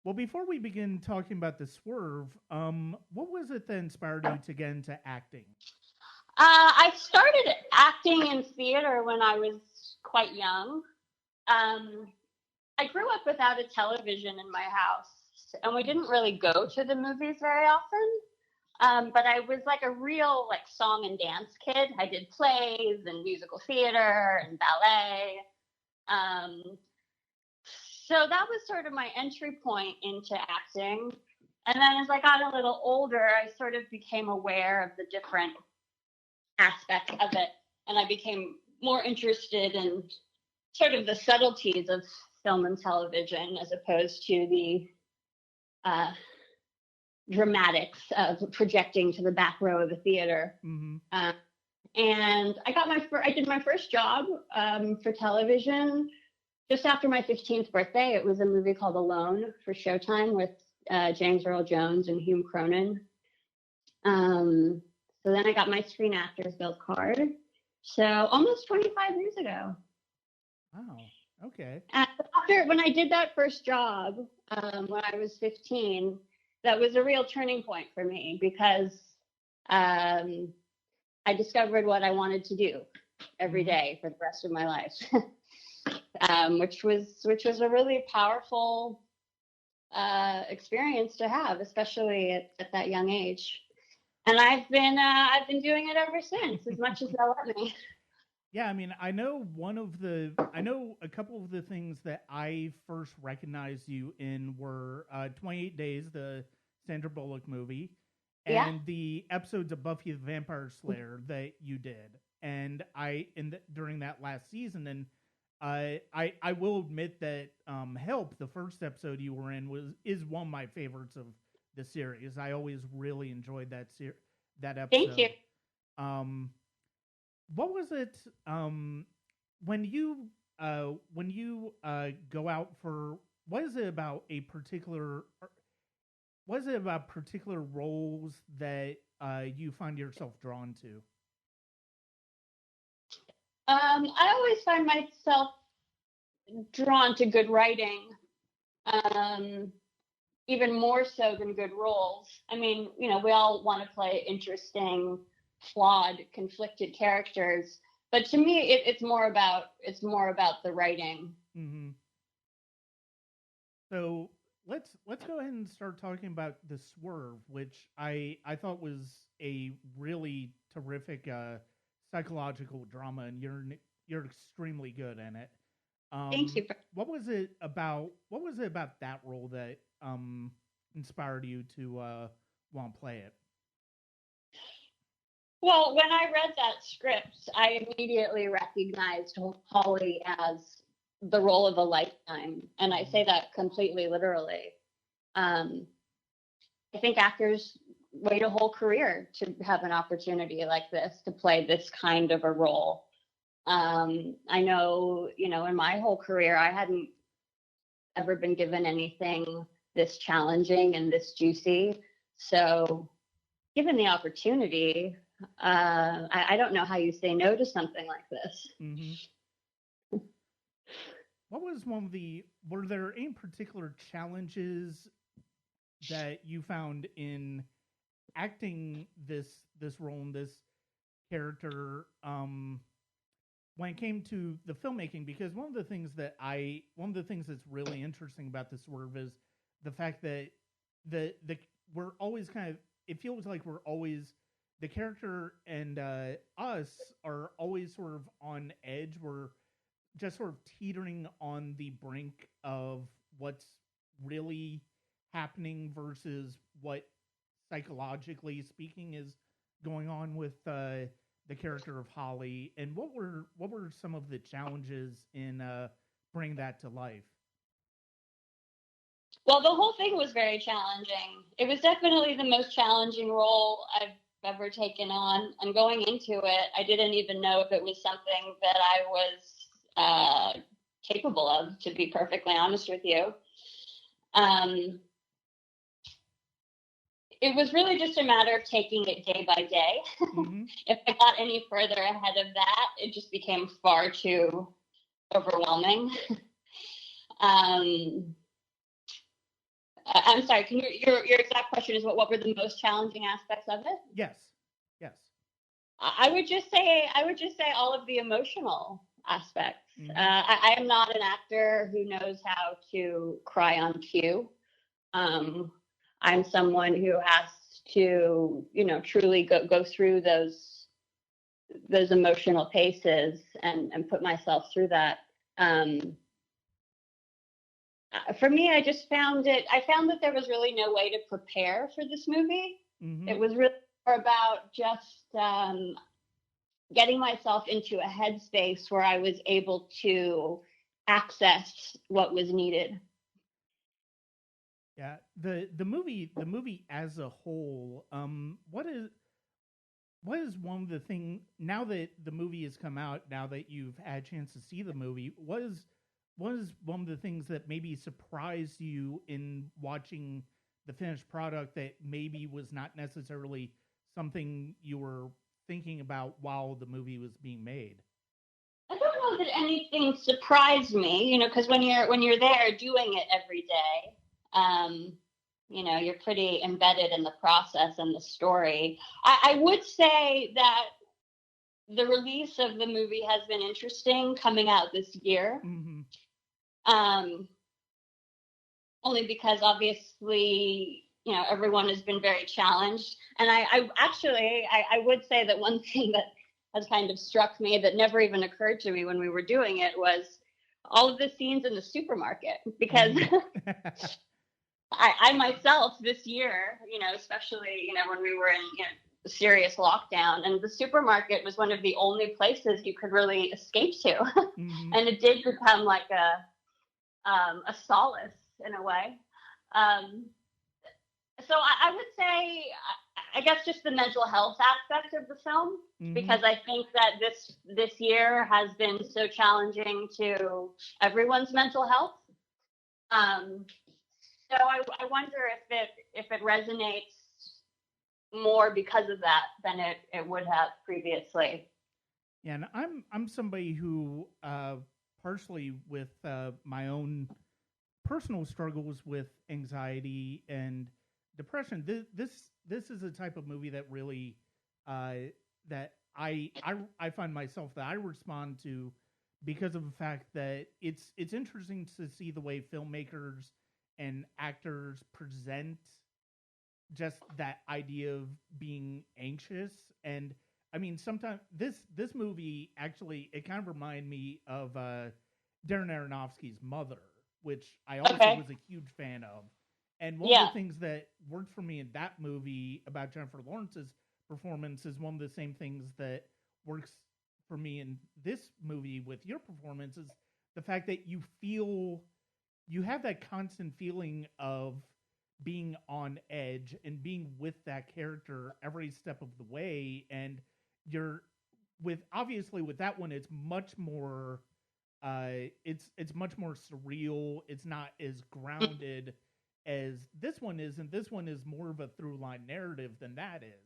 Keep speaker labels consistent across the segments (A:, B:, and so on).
A: Well, before we begin talking about the Swerve, what was it that inspired you to get into acting?
B: I started acting in theater when I was quite young. Um, I grew up without a television in my house, and we didn't really go to the movies very often. But I was like a real like song and dance kid. I did plays and musical theater and ballet. Um, so that was sort of my entry point into acting. And then as I got a little older, I sort of became aware of the different aspects of it, and I became more interested in sort of the subtleties of film and television as opposed to the uh, dramatics of projecting to the back row of a theater.
A: Mm-hmm.
B: And I did my first job for television just after my 15th birthday. It was a movie called Alone for Showtime with James Earl Jones and Hume Cronin. So then I got my Screen Actors Guild card. So almost 25 years ago.
A: Wow. Okay.
B: And when I did that first job, when I was 15, that was a real turning point for me because I discovered what I wanted to do every day for the rest of my life, which was a really powerful experience to have, especially at that young age. And I've been doing it ever since, as much as they'll let me.
A: Yeah, I mean, I know a couple of the things that I first recognized you in were 28 Days, the Sandra Bullock movie, and the episodes of Buffy the Vampire Slayer that you did. And during that last season, and I will admit that Help, the first episode you were in, is one of my favorites of the series. I always really enjoyed that episode.
B: Thank you.
A: What was it when you go out for? What is it about particular roles that you find yourself drawn to?
B: I always find myself drawn to good writing, even more so than good roles. I mean, we all want to play interesting, flawed, conflicted characters, but to me, it's more about the writing.
A: Mm-hmm. So let's go ahead and start talking about the Swerve, which I thought was a really terrific psychological drama, and you're extremely good in it.
B: Thank you.
A: What was it about that role that inspired you to want to play it?
B: Well, when I read that script, I immediately recognized Holly as the role of a lifetime, and I say that completely literally. I think actors wait a whole career to have an opportunity like this, to play this kind of a role. I know, in my whole career, I hadn't ever been given anything this challenging and this juicy. So given the opportunity, I don't know how you say no to something like this.
A: Mm-hmm. What was were there any particular challenges that you found in acting this role in this character when it came to the filmmaking? Because one of the things that's really interesting about this Swerve is the fact that we're always it feels like we're always, the character and us are always sort of on edge. We're just sort of teetering on the brink of what's really happening versus what, psychologically speaking, is going on with the character of Holly. And what were some of the challenges in bringing that to life?
B: Well, the whole thing was very challenging. It was definitely the most challenging role I've ever taken on. And going into it, I didn't even know if it was something that I was capable of, to be perfectly honest with you. It was really just a matter of taking it day by day. Mm-hmm. If I got any further ahead of that, it just became far too overwhelming. I'm sorry. Can your exact question is what were the most challenging aspects of it?
A: Yes. Yes.
B: I would just say all of the emotional aspects.
A: Mm-hmm.
B: I am not an actor who knows how to cry on cue. I'm someone who has to, truly go through those emotional paces and put myself through that. For me, I found that there was really no way to prepare for this movie. Mm-hmm. It was really more about just getting myself into a headspace where I was able to access what was needed.
A: Yeah, the movie as a whole, what is one of the things, now that the movie has come out, now that you've had a chance to see the movie, what is one of the things that maybe surprised you in watching the finished product that maybe was not necessarily something you were thinking about while the movie was being made?
B: I don't know that anything surprised me, because when you're there doing it every day, you're pretty embedded in the process and the story. I would say that the release of the movie has been interesting coming out this year. Mm-hmm. Only because obviously, everyone has been very challenged. And I would say that one thing that has kind of struck me that never even occurred to me when we were doing it was all of the scenes in the supermarket, because I myself this year, especially, when we were in serious lockdown, and the supermarket was one of the only places you could really escape to. Mm-hmm. And it did become like a solace in a way. So I would say, I guess, just the mental health aspect of the film, mm-hmm. because I think that this year has been so challenging to everyone's mental health. So I wonder if it resonates more because of that than it would have previously.
A: Yeah, and I'm somebody who, partially with my own personal struggles with anxiety and depression, this is a type of movie that really that I find myself that I respond to, because of the fact that it's interesting to see the way filmmakers and actors present just that idea of being anxious. And I mean, sometimes this movie actually, it kind of reminded me of Darren Aronofsky's Mother, which I also was a huge fan of. And one of the things that worked for me in that movie about Jennifer Lawrence's performance is one of the same things that works for me in this movie with your performance, is the fact that you have that constant feeling of being on edge and being with that character every step of the way. And obviously with that one, it's much more it's much more surreal. It's not as grounded as this one is, and this one is more of a through line narrative than that is.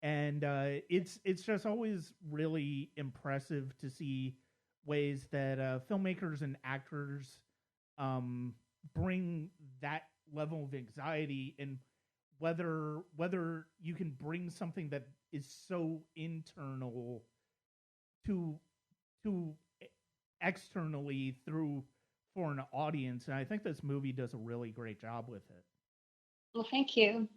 A: And it's just always really impressive to see ways that filmmakers and actors bring that level of anxiety, and whether you can bring something that is so internal to externally through for an audience. And I think this movie does a really great job with it.
B: Well, thank you.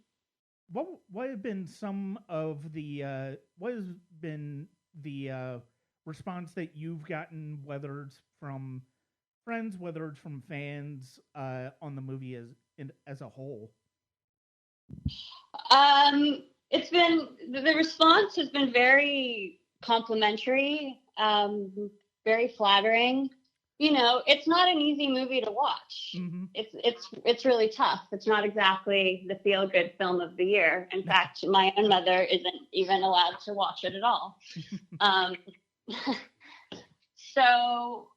A: What have been some of the what has been the response that you've gotten, whether it's from friends, whether it's from fans, on the movie as a whole?
B: It's been, the response has been very complimentary, very flattering. It's not an easy movie to watch. Mm-hmm. It's really tough. It's not exactly the feel-good film of the year. In fact, my own mother isn't even allowed to watch it at all. So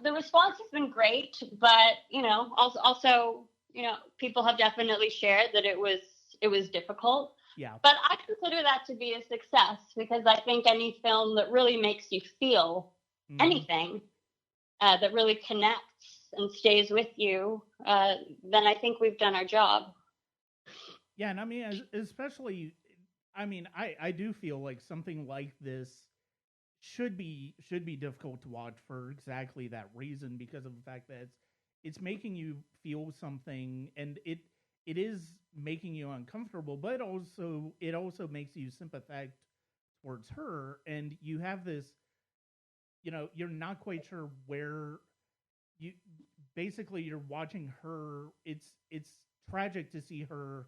B: the response has been great, but also people have definitely shared that it was difficult.
A: Yeah.
B: But I consider that to be a success, because I think any film that really makes you feel anything, that really connects and stays with you, then I think we've done our job.
A: Yeah, and I mean, especially, I mean, I do feel like something like this should be difficult to watch for exactly that reason, because of the fact that it's making you feel something, and it is making you uncomfortable, but it also makes you sympathetic towards her, and you have this, you're not quite sure where you basically you're watching her. It's tragic to see her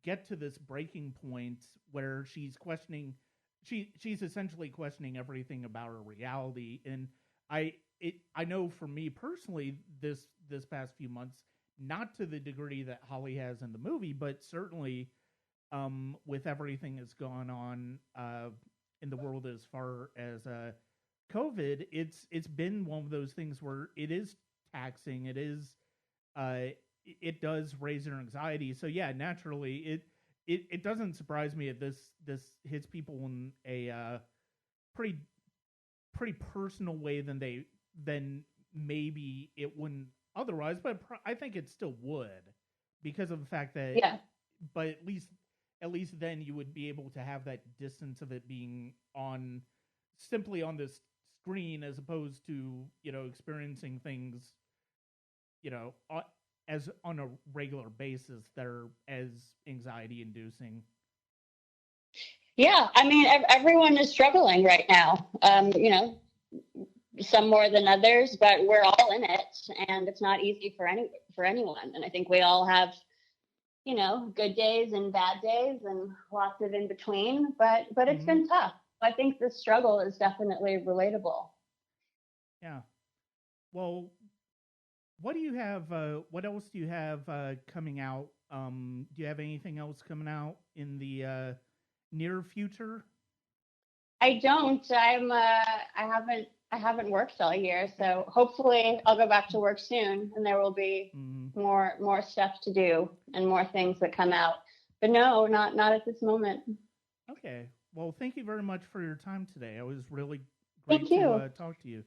A: get to this breaking point where she's essentially questioning everything about her reality. And I know for me personally, this past few months, not to the degree that Holly has in the movie, but certainly with everything that's gone on in the world as far as COVID, it's been one of those things where it is taxing. Uh, it does raise your anxiety. So yeah, naturally, it doesn't surprise me that this hits people in a pretty pretty personal way than maybe it wouldn't otherwise. But I think it still would, because of the fact that,
B: Yeah.
A: But at least then you would be able to have that distance of it being on simply on this screen, as opposed to experiencing things as on a regular basis that are as anxiety inducing.
B: Yeah, I mean, everyone is struggling right now. Some more than others, but we're all in it, and it's not easy for anyone. And I think we all have, good days and bad days, and lots of in between. But it's been tough. I think the struggle is definitely relatable.
A: Yeah. Well, what do you have? What else do you have coming out? Do you have anything else coming out in the near future?
B: I don't. I haven't worked all year, so hopefully I'll go back to work soon, and there will be more stuff to do and more things that come out. But no, not at this moment.
A: Okay. Well, thank you very much for your time today. It was really
B: Thank
A: great
B: you.
A: to talk to you.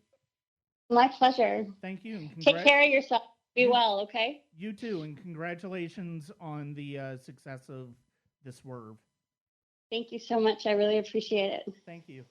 B: My pleasure.
A: Thank you. And
B: take care of yourself. Be well, okay?
A: You too, and congratulations on the success of the Swerve.
B: Thank you so much. I really appreciate it.
A: Thank you.